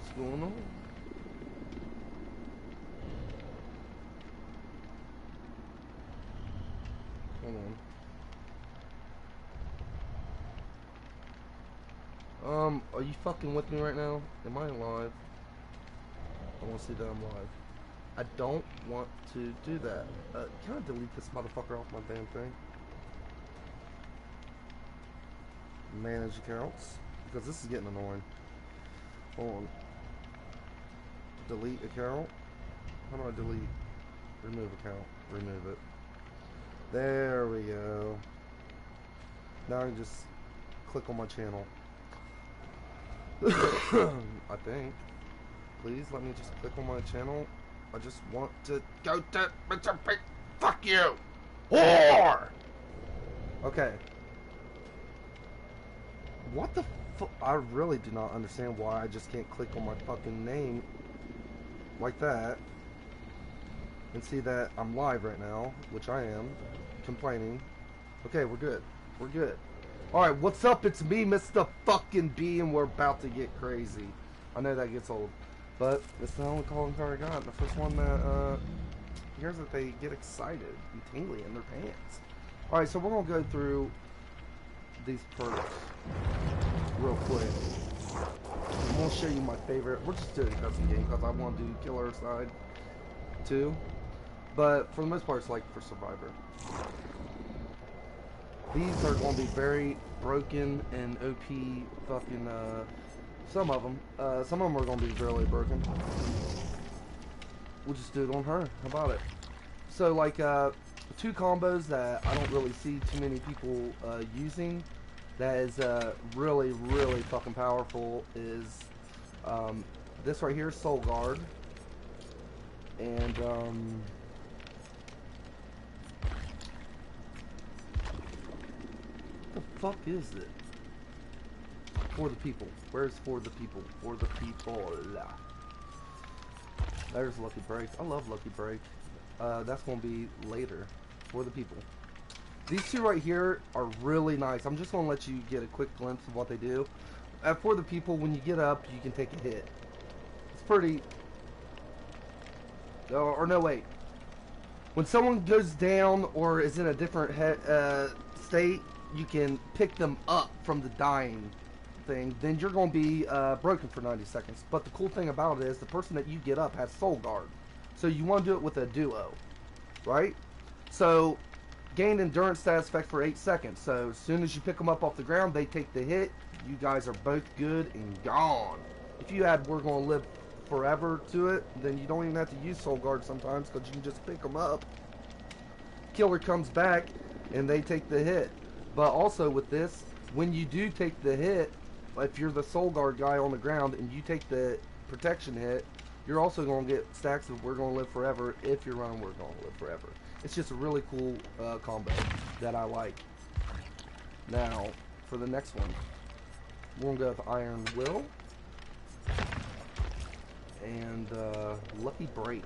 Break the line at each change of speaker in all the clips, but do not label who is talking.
What's going on? Hold on. Are you fucking with me right now? Am I live? I want to see that I'm live. I don't want to do that. Can I delete this motherfucker off my damn thing? Manage accounts. Because this is getting annoying. Hold on. Delete account. How do I delete? Remove account. Remove it. There we go. Now I can just click on my channel. I think. Please let me just click on my channel. I just want to go to Mr. P. Fuck you! Whore! Okay. What the fuck? I really do not understand why I just can't click on my fucking name like that and see that I'm live right now, which I am, complaining. Okay, we're good. We're good. Alright, what's up? It's me, Mr. fucking B, and we're about to get crazy. I know that gets old, but it's the only calling card I got. The first one that hears that they get excited and tingly in their pants. Alright, so we're going to go through these perks real quick. I'm going to show you my favorite. We're just doing a custom game because I want to do killer side too. But for the most part, it's like for Survivor. These are going to be very broken and OP fucking, some of them. Some of them are going to be really broken. We'll just do it on her. How about it? So, like, two combos that I don't really see too many people using that is really, really fucking powerful is this right here, Soul Guard. And, what the fuck is it? For the people. Where's for the people? For the people. There's Lucky Break. I love Lucky Break. That's going to be later. For the people. These two right here are really nice. I'm just going to let you get a quick glimpse of what they do. For the people, when you get up, you can take a hit. It's pretty... or no, wait. When someone goes down or is in a different state, you can pick them up from the dying thing. Then you're going to be broken for 90 seconds. But the cool thing about it is the person that you get up has Soul Guard. So you want to do it with a duo. Right? So, gain endurance status effect for 8 seconds. So, as soon as you pick them up off the ground, they take the hit. You guys are both good and gone. If you add We're Gonna Live Forever to it, then you don't even have to use Soul Guard sometimes because you can just pick them up. Killer comes back and they take the hit. But also with this, when you do take the hit, if you're the Soul Guard guy on the ground and you take the protection hit, you're also going to get stacks of We're Gonna Live Forever if you're running We're Gonna Live Forever. It's just a really cool combo that I like. Now, for the next one, we're going to go with Iron Will and Lucky Break.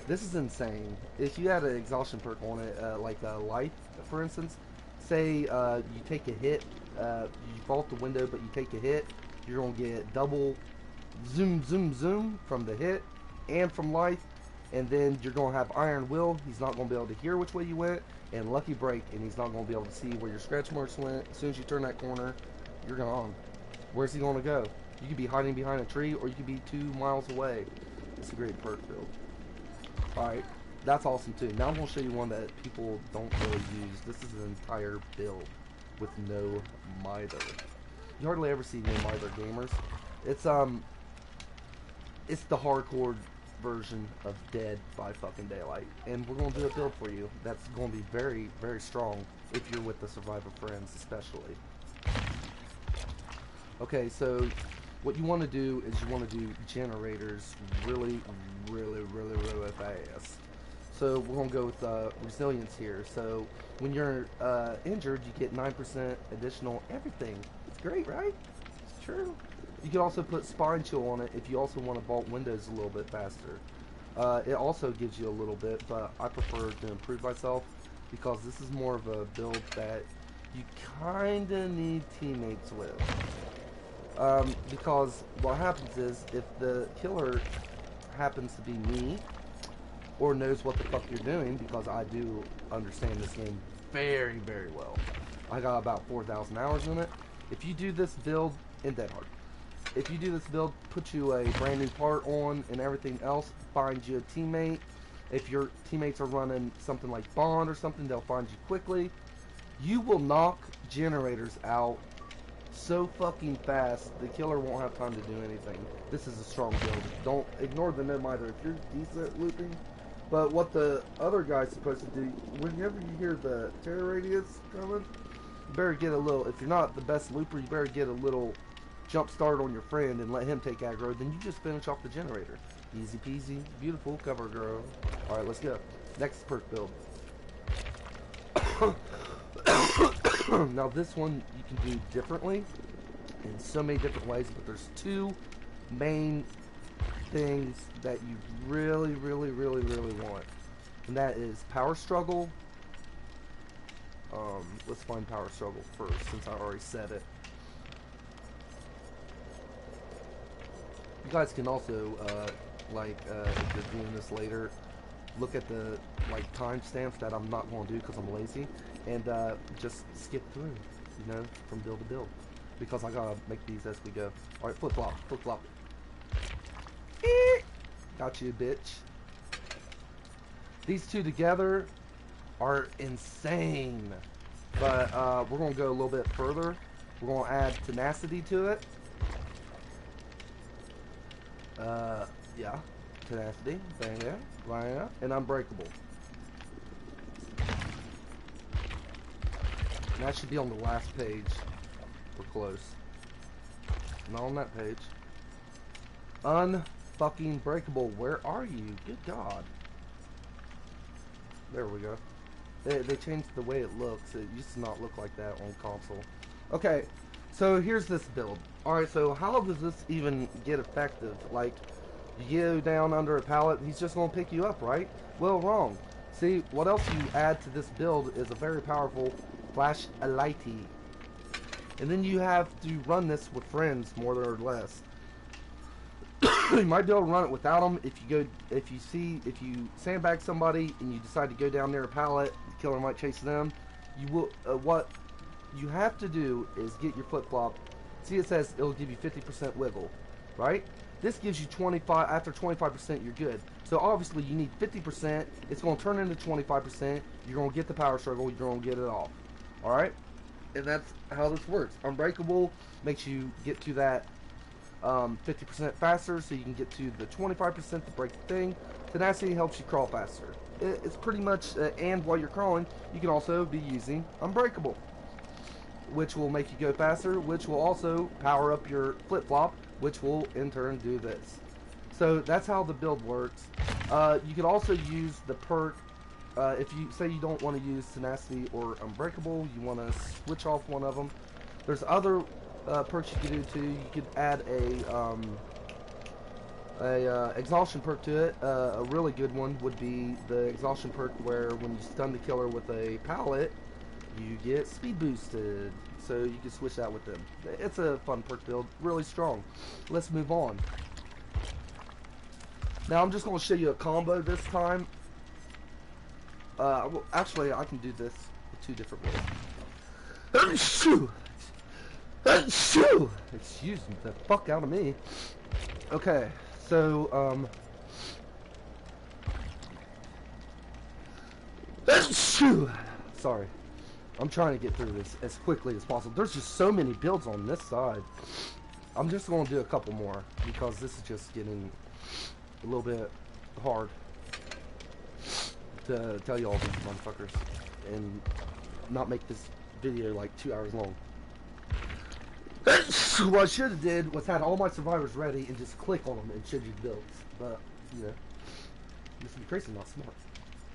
This is insane. If you had an exhaustion perk on it, like Life, for instance, say you take a hit, you vault the window but you take a hit, you're going to get double zoom, zoom, zoom from the hit and from Life. And then you're going to have Iron Will. He's not going to be able to hear which way you went. And Lucky Break, and he's not going to be able to see where your scratch marks went. As soon as you turn that corner, you're gone. Where's he going to go? You could be hiding behind a tree, or you could be 2 miles away. It's a great perk build. Alright, that's awesome too. Now I'm going to show you one that people don't really use. This is an entire build with no mither. You hardly ever see no mither gamers. It's the hardcore version of Dead by fucking Daylight, and we're going to do a build for you that's going to be very, very strong if you're with the Survivor friends especially. Okay, so what you want to do is you want to do generators really, really, really, really fast. So we're going to go with resilience here. So when you're injured, you get 9% additional everything. It's great, right? It's true. You can also put Spine Chill on it if you also want to vault windows a little bit faster. It also gives you a little bit, but I prefer to improve myself because this is more of a build that you kinda need teammates with. Because what happens is, if the killer happens to be me, or knows what the fuck you're doing, because I do understand this game very, very well. I got about 4,000 hours in it. If you do this build in Dead Hard, if you do this build, put you a brand new part on and everything else, find you a teammate. If your teammates are running something like Bond or something, they'll find you quickly. You will knock generators out so fucking fast, the killer won't have time to do anything. This is a strong build. Don't ignore the gnome either. If you're decent at looping, but what the other guy's supposed to do, whenever you hear the terror radius coming, you better get a little, if you're not the best looper, you better get a little jump start on your friend and let him take aggro, then you just finish off the generator. Easy peasy, beautiful, cover girl. Alright, let's go. Next perk build. Now this one you can do differently in so many different ways, but there's two main things that you really want, and that is power struggle. Let's find power struggle first, since I already said it. You guys can also if you're doing this later, look at the timestamps that I'm not going to do because I'm lazy, and just skip through, you know, from build to build, because I gotta make these as we go. All right, flip flop. Got you, bitch. These two together are insane, but we're gonna go a little bit further. We're gonna add tenacity to it. Yeah, tenacity, bang, and unbreakable. And that should be on the last page. We're close. Not on that page. Unfucking breakable. Where are you? Good God. There we go. They changed the way it looks. It used to not look like that on console. Okay, so here's this build. Alright, so how does this even get effective? Like, you go down under a pallet, he's just going to pick you up, right? Well, wrong. See, what else you add to this build is a very powerful flashlighty. And then you have to run this with friends, more or less. You might be able to run it without them. If you sandbag somebody and you decide to go down near a pallet, the killer might chase them. You will. What you have to do is get your flip flop. See, it says it'll give you 50% wiggle, right? This gives you 25. After 25%, you're good. So obviously you need 50%. It's going to turn into 25%. You're going to get the power struggle. You're going to get it off. All right, and that's how this works. Unbreakable makes you get to that 50% faster, so you can get to the 25% to break the thing. Tenacity helps you crawl faster. It's pretty much, and while you're crawling, you can also be using Unbreakable, which will make you go faster, which will also power up your flip-flop, which will in turn do this. So that's how the build works. You can also use the perk. If you say you don't want to use Tenacity or Unbreakable, you want to switch off one of them. There's other perks you can do too. You could add a exhaustion perk to it. A really good one would be the exhaustion perk where when you stun the killer with a pallet, you get speed boosted. So you can switch that with them. It's a fun perk build, really strong. Let's move on. Now I'm just going to show you a combo this time. Well, actually, I can do this with two different ways. Excuse me, the fuck out of me. Okay, so, sorry. I'm trying to get through this as quickly as possible. There's just so many builds on this side. I'm just going to do a couple more because this is just getting a little bit hard to tell you all these motherfuckers and not make this video like 2 hours long. What I should have did was had all my survivors ready and just click on them and showed you the builds. But, you know, this would be crazy, not smart.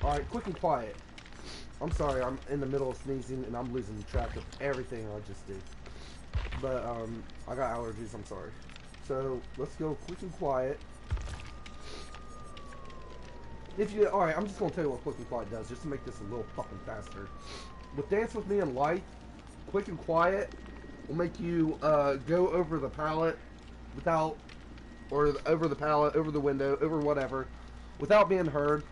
Alright, quick and quiet. I'm sorry, I'm in the middle of sneezing and I'm losing track of everything I just did. But, I got allergies, I'm sorry. So, let's go quick and quiet. Alright, I'm just gonna tell you what quick and quiet does, just to make this a little fucking faster. With Dance With Me and Light, quick and quiet will make you go over the pallet without, or over the pallet, over the window, over whatever, without being heard.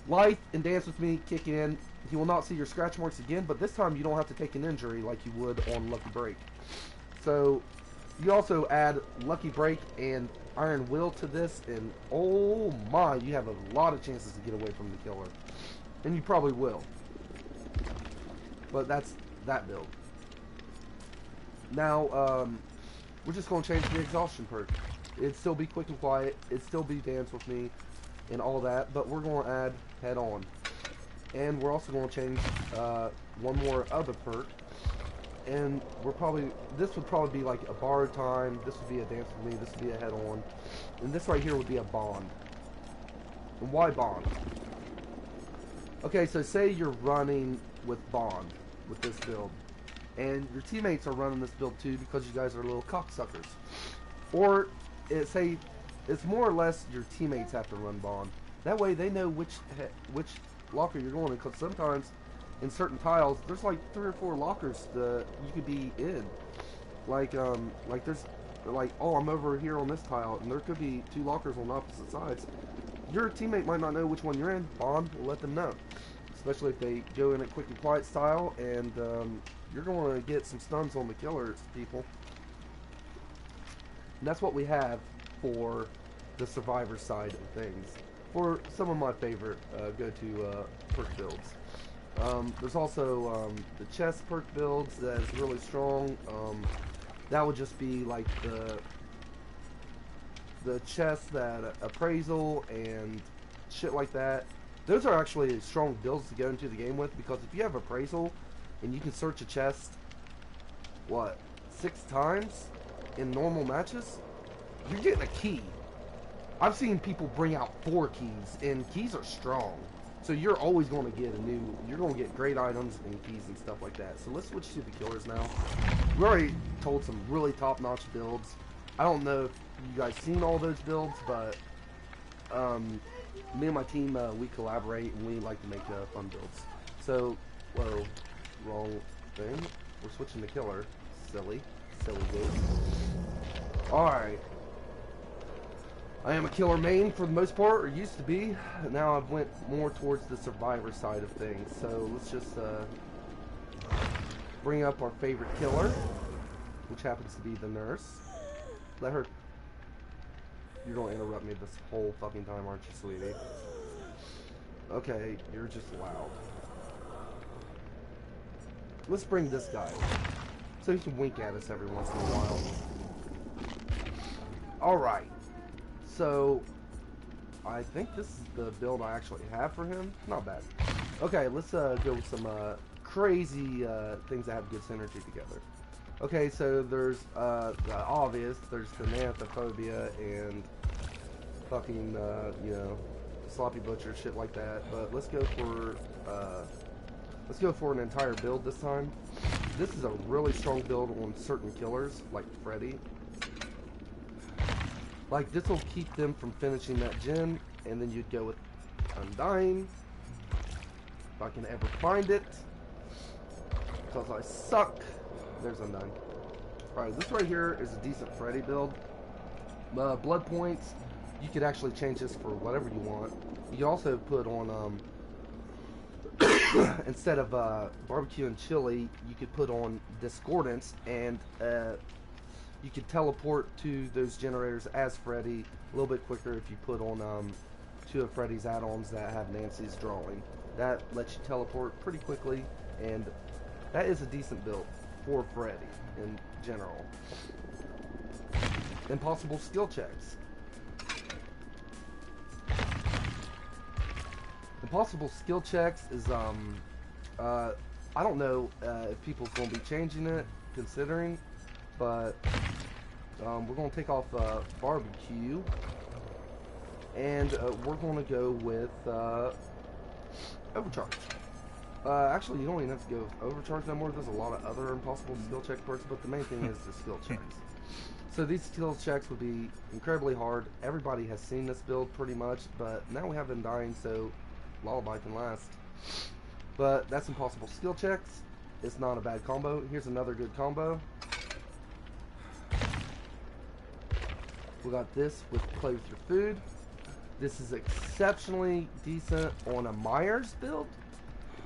Life and Dance With Me kick in. You will not see your scratch marks again, but this time you don't have to take an injury like you would on Lucky Break. So you also add Lucky Break and Iron Will to this, and oh my, you have a lot of chances to get away from the killer. And you probably will. But that's that build. Now, we're just going to change the exhaustion perk. It'd still be quick and quiet, it'd still be Dance With Me and all that, but we're going to add Head On. And we're also going to change one more other perk. And this would probably be like a borrowed time, this would be a Dance With Me, this would be a Head On, and this right here would be a Bond. And why Bond? Okay, so say you're running with Bond with this build, and your teammates are running this build too because you guys are little cocksuckers. Or say it's more or less your teammates have to run Bond. That way they know which locker you're going in, because sometimes in certain tiles there's like 3 or 4 lockers that you could be in. Like there's like, oh, I'm over here on this tile, and there could be 2 lockers on opposite sides. Your teammate might not know which one you're in. Bond will let them know, especially if they go in a quick and quiet style, and you're going to get some stuns on the killers, people. And that's what we have for the survivor side of things. For some of my favorite go-to perk builds. There's also the chest perk builds that is really strong. That would just be like the chest, that appraisal and shit like that. Those are actually strong builds to go into the game with, because if you have appraisal and you can search a chest, what, 6 times in normal matches, you're getting a key. I've seen people bring out 4 keys, and keys are strong. So you're always going to get you're going to get great items and keys and stuff like that. So let's switch to the killers now. We already told some really top-notch builds. I don't know if you guys seen all those builds, but me and my team, we collaborate and we like to make fun builds. So, whoa, wrong thing. We're switching to killer. Silly goose. Alright. I am a killer main for the most part, or used to be. Now I've went more towards the survivor side of things. So let's just bring up our favorite killer, which happens to be the nurse. Let her... You're going to interrupt me this whole fucking time, aren't you, sweetie? Okay, you're just loud. Let's bring this guy, so he can wink at us every once in a while. Alright. So, I think this is the build I actually have for him. Not bad. Okay, let's go with some crazy things that have good synergy together. Okay, so there's the obvious. There's the Nanthophobia and fucking, you know, Sloppy Butcher, shit like that. But let's go for an entire build this time. This is a really strong build on certain killers, like Freddy. Like, this will keep them from finishing that gen, and then you'd go with Undying, if I can ever find it, because I suck. There's Undying. Alright, this right here is a decent Freddy build. Blood points, you could actually change this for whatever you want. You can also put on, instead of barbecue and chili, you could put on discordance, and you could teleport to those generators as Freddy a little bit quicker if you put on 2 of Freddy's add-ons that have Nancy's drawing. That lets you teleport pretty quickly, and that is a decent build for Freddy in general. Impossible skill checks. Impossible skill checks is I don't know if people's gonna be changing it, considering, but we're gonna take off barbecue, and we're gonna go with overcharge. Actually, you don't even have to go with overcharge no more. There's a lot of other impossible skill check perks, but the main thing is the skill checks. So these skill checks would be incredibly hard. Everybody has seen this build pretty much, but now we have Undying, so Lullaby can last. But that's impossible skill checks. It's not a bad combo. Here's another good combo. We got this with play with your food. This is exceptionally decent on a Myers build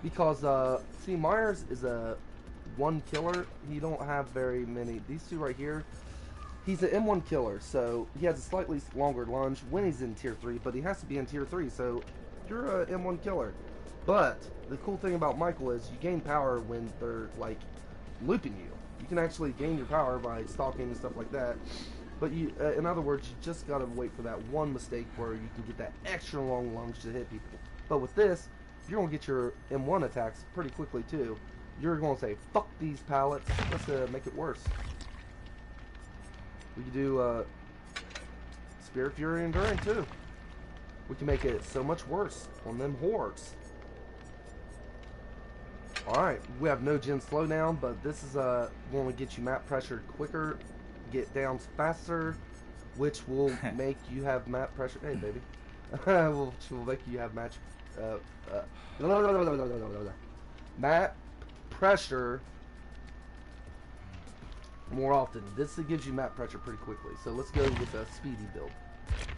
because see, Myers is a one killer. He don't have very many. These two right here, he's an M1 killer, so he has a slightly longer lunge when he's in tier 3, but he has to be in tier 3, so you're a M1 killer. But the cool thing about Michael is you gain power when they're like looping you. You can actually gain your power by stalking and stuff like that. But you, in other words, you just gotta wait for that one mistake where you can get that extra long lunge to hit people. But with this, you're gonna get your M1 attacks pretty quickly too. You're gonna say, "Fuck these pallets. Let's make it worse." We can do Spirit Fury Enduring too. We can make it so much worse on them hordes. Alright, we have no gen slowdown, but this is going to get you map pressure quicker, get downs faster, which will make you have map pressure. Hey, baby. Which will make you have map pressure more often. This gives you map pressure pretty quickly. So let's go with a speedy build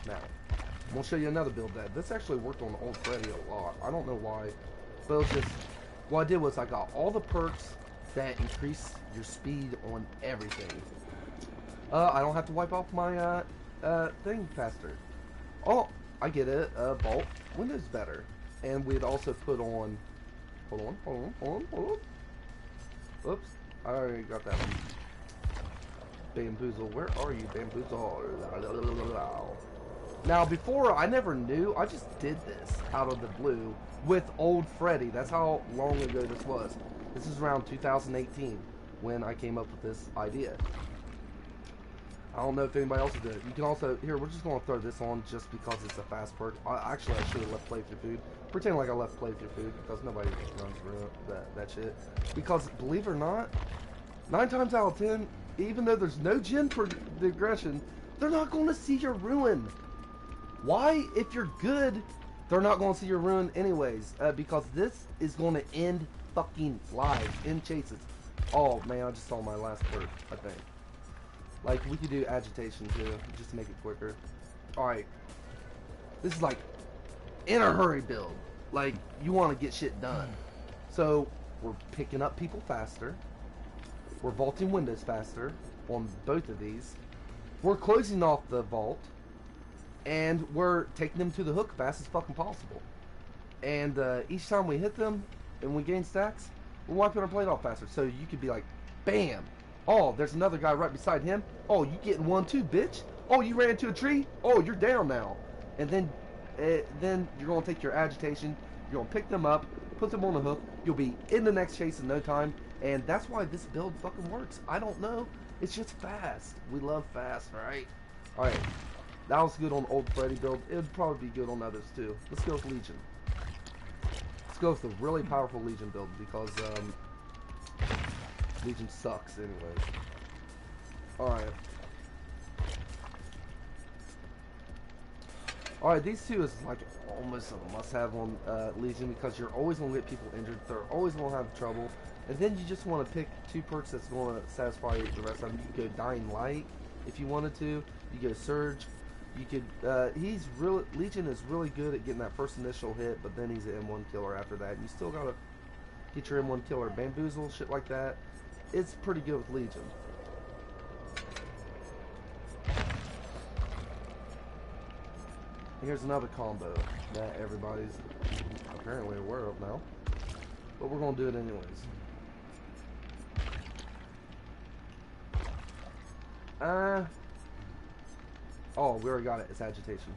now. I'm going to show you another build that this actually worked on Old Freddy a lot. I don't know why, but it was just, what I did was I got all the perks that increase your speed on everything. I don't have to wipe off my thing faster. Oh, I get it. Vault Windows better, and we'd also put on. Hold on. Oops, I already got that one. Bamboozle, where are you, Bamboozle? Now, before, I never knew. I just did this out of the blue with Old Freddy. That's how long ago this was. This is around 2018 when I came up with this idea. I don't know if anybody else did it. You can also, here, we're just going to throw this on just because it's a fast perk. Actually, I should have left play with your food. Pretend like I left play with your food because nobody runs around that shit. Because, believe it or not, 9 times out of 10, even though there's no gen progression, they're not going to see your ruin. Why? If you're good, they're not going to see your ruin anyways. Because this is going to end fucking live in chases. Oh man, I just saw my last perk, I think. Like, we could do agitation too, just to make it quicker. Alright. This is like in a hurry build. Like, you want to get shit done. So, we're picking up people faster. We're vaulting windows faster on both of these. We're closing off the vault. And we're taking them to the hook fast as fucking possible. And each time we hit them and we gain stacks, we're wiping our plate off faster. So you could be like, bam! Oh, there's another guy right beside him. Oh, you getting one too, bitch? Oh, you ran into a tree? Oh, you're down now. And then you're going to take your agitation, you're going to pick them up, put them on the hook, you'll be in the next chase in no time. And that's why this build fucking works. I don't know. It's just fast. We love fast, right? Alright. That was good on Old Freddy build. It would probably be good on others too. Let's go with Legion. Let's go with the really powerful Legion build because Legion sucks anyways. Alright. Alright, these two is like almost a must-have on Legion because you're always going to get people injured. They're always going to have trouble. And then you just want to pick 2 perks that's going to satisfy the rest of them. You could go Dying Light if you wanted to. You go Surge. You could, Legion is really good at getting that first initial hit, but then he's an M1 killer after that. And you still gotta get your M1 killer. Bamboozle, shit like that. It's pretty good with Legion. Here's another combo that everybody's apparently aware of now. But we're gonna do it anyways. Oh, we already got it. It's agitation.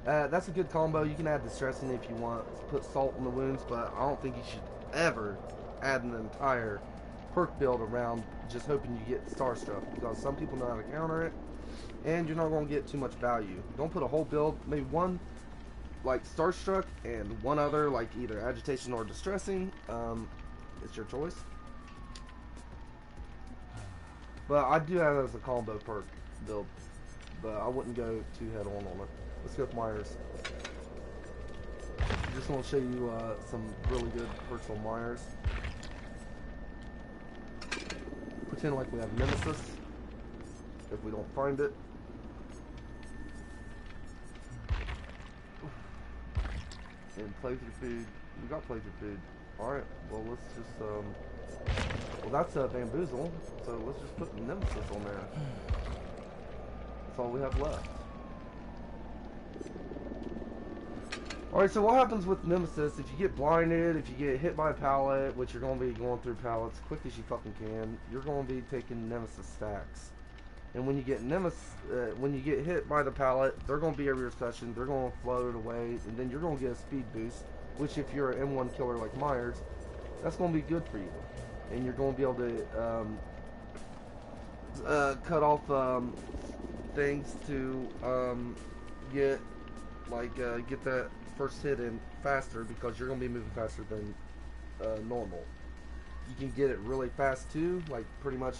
That's a good combo. You can add distressing if you want. Put salt in the wounds, but I don't think you should ever add an entire perk build around just hoping you get Starstruck, because some people know how to counter it, and you're not going to get too much value. Don't put a whole build, maybe one like Starstruck and one other like either agitation or distressing. It's your choice. But I do have it as a combo perk build. But I wouldn't go too head on it. Let's go with Myers. Just want to show you some really good perks on Myers. Pretend like we have Nemesis, if we don't find it. And playthrough food. We got playthrough food. Alright, well let's just, well that's bamboozle, so let's just put Nemesis on there. That's all we have left. Alright, so what happens with Nemesis, if you get blinded, if you get hit by a pallet, which you're going to be going through pallets quick as you fucking can, you're going to be taking Nemesis stacks. And when you get when you get hit by the pallet, they're going to be a rear-session, they're going to float away, and then you're going to get a speed boost, which if you're an M1 killer like Myers, that's going to be good for you. And you're going to be able to cut off things to get that first hit in faster, because you're going to be moving faster than normal. You can get it really fast too, like pretty much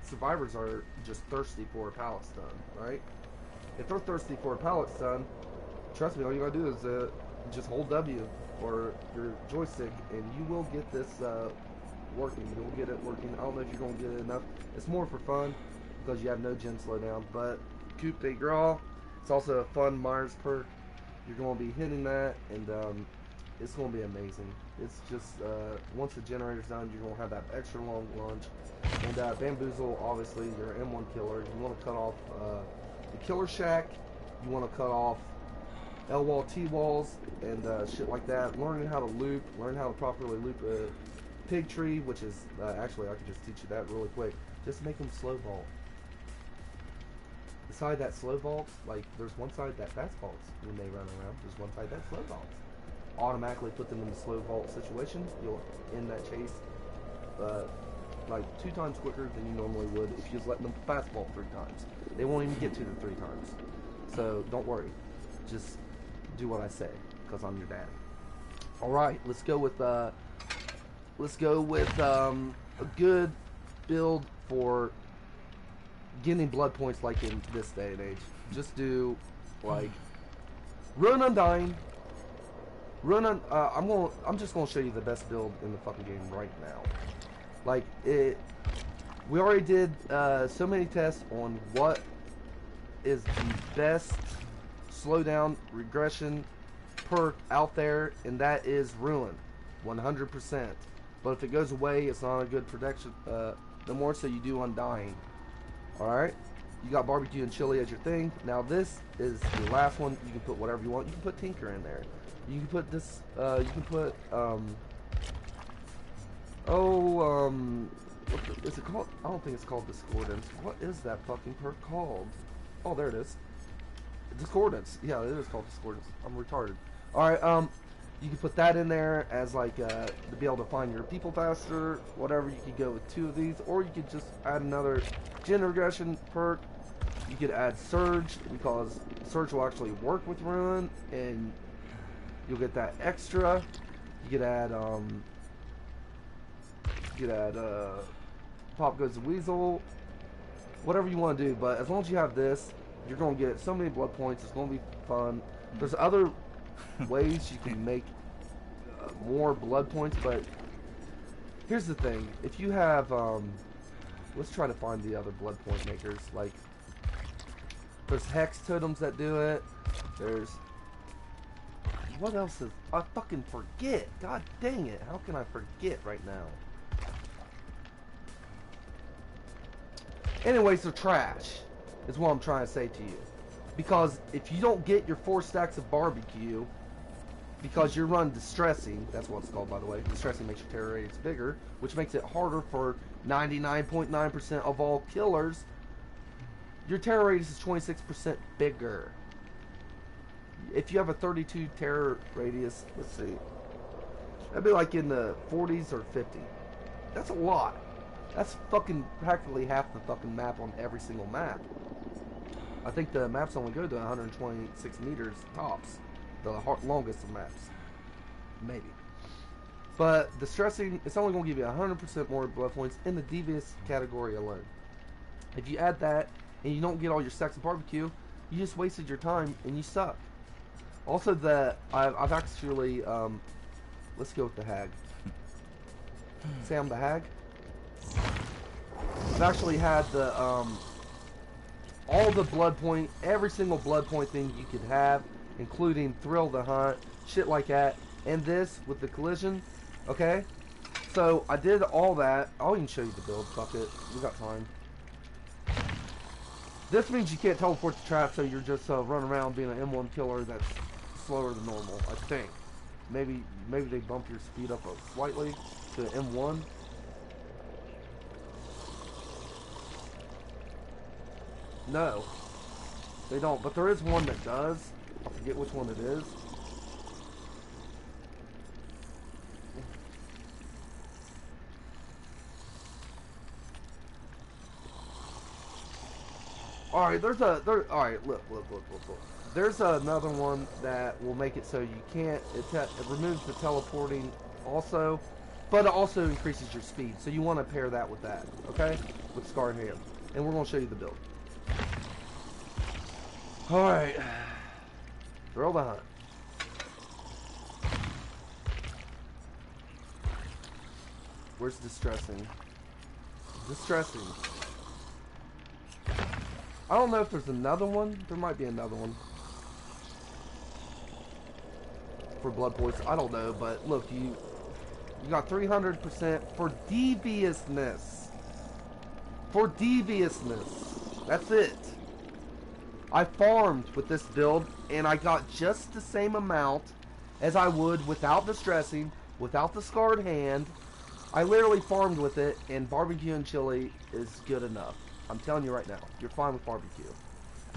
survivors are just thirsty for a pallet stun, right? If they're thirsty for a pallet stun, trust me, all you gotta do is just hold W or your joystick and you will get this working. You'll get it working. I don't know if you're gonna get it enough. It's more for fun because you have no gen slowdown, but Coupe de Gras, it's also a fun Myers perk. You're gonna be hitting that and it's gonna be amazing. It's just once the generator's done, you're gonna have that extra long lunge. And bamboozle, obviously, you're an M1 killer. You want to cut off the killer shack. You want to cut off L wall, T walls, and shit like that. Learning how to loop, learn how to properly loop a pig tree, which is actually I could just teach you that really quick. Just make them slow vault. The side that slow vaults, like there's one side that fast vaults when they run around. There's one side that slow vaults. Automatically put them in the slow vault situation. You'll end that chase like 2 times quicker than you normally would if you just let them fast vault 3 times. They won't even get to the 3 times. So don't worry. Just do what I say, because I'm your dad. Alright, let's go with a good build for getting blood points like in this day and age. Just do like Run Undying. I'm just gonna show you the best build in the fucking game right now. Like we already did so many tests on what is the best slowdown regression perk out there, and that is Ruin, 100%. But if it goes away, it's not a good protection no more. So you do Undying. All right, you got barbecue and chili as your thing. Now this is the last one. You can put whatever you want. You can put Tinker in there. You can put this. You can put what is it called? I don't think it's called Discordance. What is that fucking perk called? Oh, there it is. Discordance. Yeah, it is called Discordance. I'm retarded. Alright, you can put that in there as like to be able to find your people faster, whatever. You could go with 2 of these, or you could just add another gen regression perk. You could add Surge, because Surge will actually work with Ruin, and you'll get that extra. You could add Pop Goes the Weasel, whatever you want to do, but as long as you have this, you're going to get so many blood points. It's going to be fun. There's other ways you can make more blood points, but here's the thing. If you have, let's try to find the other blood point makers. Like, there's Hex Totems that do it. There's, what else is, I fucking forget. God dang it. How can I forget right now? Anyways, they're trash, is what I'm trying to say to you. Because if you don't get your 4 stacks of barbecue, because you're run distressing, that's what it's called, by the way. Distressing makes your terror radius bigger, which makes it harder for 99.9% of all killers. Your terror radius is 26% bigger. If you have a 32 terror radius, let's see, that'd be like in the 40s or 50. That's a lot. That's fucking practically half the fucking map on every single map. I think the maps only go to 126 meters tops. The longest of maps. Maybe. But distressing, it's only going to give you 100% more blood points in the devious category alone. If you add that, and you don't get all your stacks of barbecue, you just wasted your time, and you suck. Also, I've actually, let's go with the Hag. Say I'm the Hag. I've actually had the, all the blood point, every single blood point thing you could have including Thrill the Hunt, shit like that, and this with the collision. Okay, so I did all that. I'll even show you the build. Fuck it, we got time. This means you can't teleport the trap, so you're just running around being an M1 killer that's slower than normal, I think. Maybe they bump your speed up slightly to M1. No, they don't, but there is one that does. I forget which one it is. Alright, alright, look. There's another one that will make it so you can't, it removes the teleporting also, but it also increases your speed. So you want to pair that with that, okay? With Scarred Hand. And we're going to show you the build. Alright. Thrill the Hunt. Where's Distressing? Distressing. I don't know if there's another one. There might be another one. For blood poison. I don't know, but look, you got 300% for deviousness. For deviousness. That's it. I farmed with this build, and I got just the same amount as I would without Distressing, without the Scarred Hand. I literally farmed with it, and barbecue and chili is good enough. I'm telling you right now, you're fine with barbecue.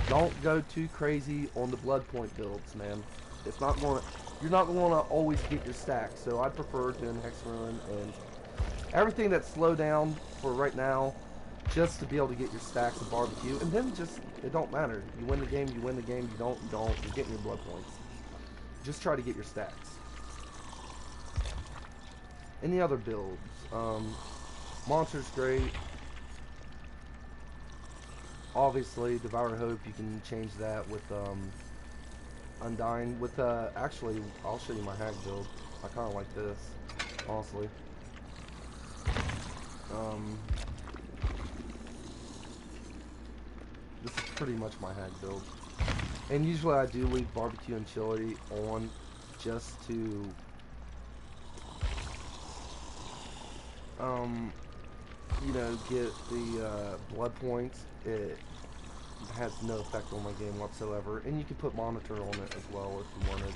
Don't go too crazy on the blood point builds, man. It's not going to, you're not going to always get your stacks. So I prefer doing Hex Ruin and everything that's slow down for right now, just to be able to get your stacks of barbecue. And then just, it don't matter. You win the game, you win the game. You don't, you're getting your blood points. Just try to get your stacks. Any other builds? Monster's great. Obviously, Devour Hope, you can change that with Undying. With actually, I'll show you my hag build. I kind of like this, honestly. This is pretty much my hag build. And usually I do leave barbecue and chili on just to you know, get the blood points. It has no effect on my game whatsoever, and you can put monitor on it as well if you wanted.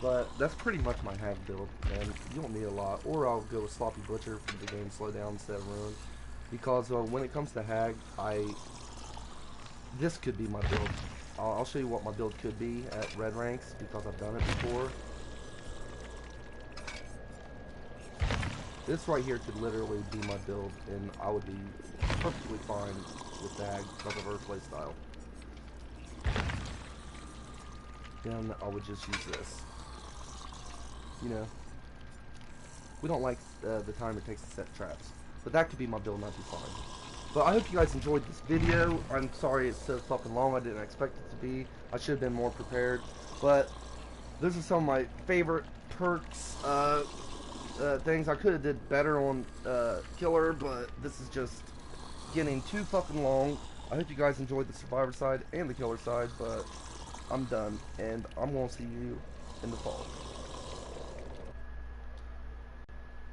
But that's pretty much my hag build, and you don't need a lot. Or I'll go with Sloppy Butcher for the game slowdown instead of Ruin, because when it comes to hag, this could be my build. I'll show you what my build could be at red ranks because I've done it before. This right here could literally be my build, and I would be perfectly fine with hag because of her playstyle. Then I would just use this. You know, we don't like the time it takes to set traps, but that could be my build and I'd be fine. But I hope you guys enjoyed this video. I'm sorry it's so fucking long. I didn't expect it to be. I should have been more prepared. But those are some of my favorite perks, things. I could have did better on Killer, but this is just getting too fucking long. I hope you guys enjoyed the Survivor side and the Killer side, but I'm done. And I'm going to see you in the fall.